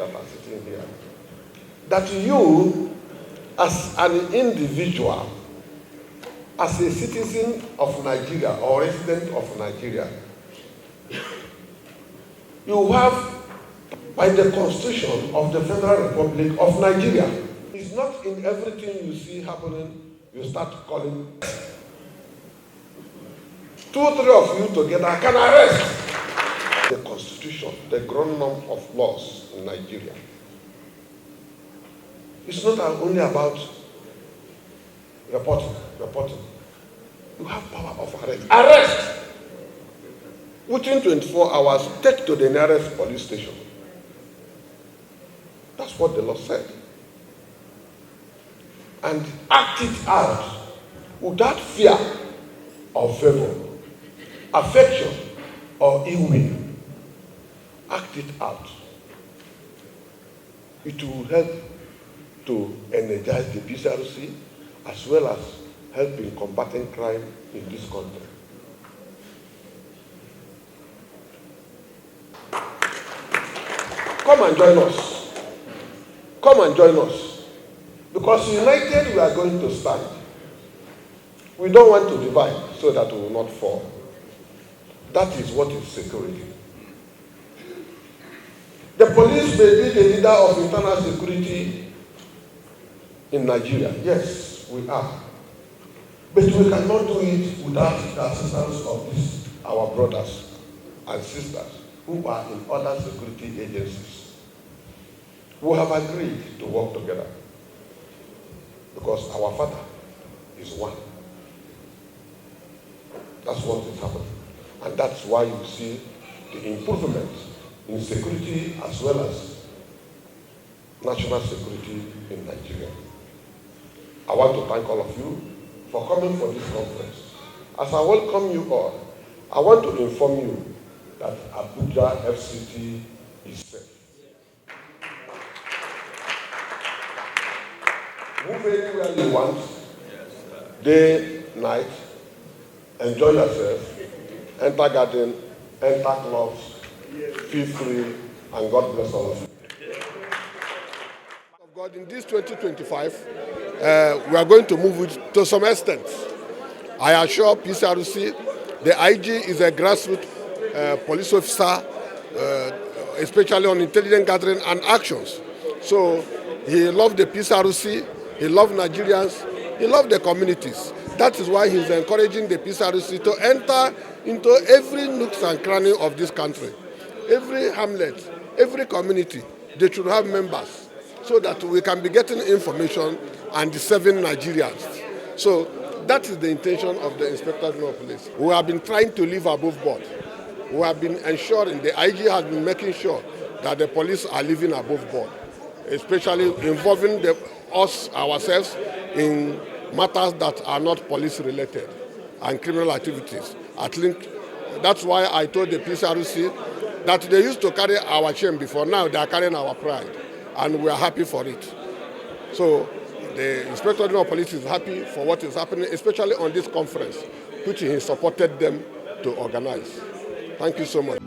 that are sitting here, that you, as an individual, as a citizen of Nigeria or resident of Nigeria, you have, by the Constitution of the Federal Republic of Nigeria, it's not in everything you see happening, you start calling. 2 or 3 of you together can arrest. The Constitution, the ground norm of laws in Nigeria. It's not only about reporting. You have power of arrest. Arrest! Within 24 hours, take to the nearest police station. That's what the law said. And act it out without fear or favor, affection or ill will. Act it out. It will help to energize the PCRC as well as help in combating crime in this country. Come and join us. Come and join us. Because united we are going to stand. We don't want to divide so that we will not fall. That is what is security. The police may be the leader of internal security in Nigeria. Yes, we are. But we cannot do it without the assistance of these, our brothers and sisters who are in other security agencies. We have agreed to work together because our Father is one. That's what is happening. And that's why you see the improvement in security as well as national security in Nigeria. I want to thank all of you for coming for this conference. As I welcome you all, I want to inform you that Abuja FCT is safe. Move anywhere you want, day, night, enjoy yourself, enter garden, enter clubs, feel free, and God bless all of you. God, in this 2025, we are going to move it to some extent. I assure PCRC, the IG is a grassroots police officer, especially on intelligence gathering and actions. So he loved the PCRC, he loved Nigerians, he loved the communities. That is why he's encouraging the PCRC to enter into every nook and cranny of this country. Every hamlet, every community, they should have members so that we can be getting information and serving Nigerians. So that is the intention of the Inspector General of Police. We have been trying to live above board. We have been ensuring, the IG has been making sure that the police are living above board, especially involving us ourselves in matters that are not police related and criminal activities. At least that's why I told the PCRC that they used to carry our shame before, now they are carrying our pride, and we are happy for it. So the Inspector General of Police is happy for what is happening, especially on this conference, which he supported them to organize. Thank you so much.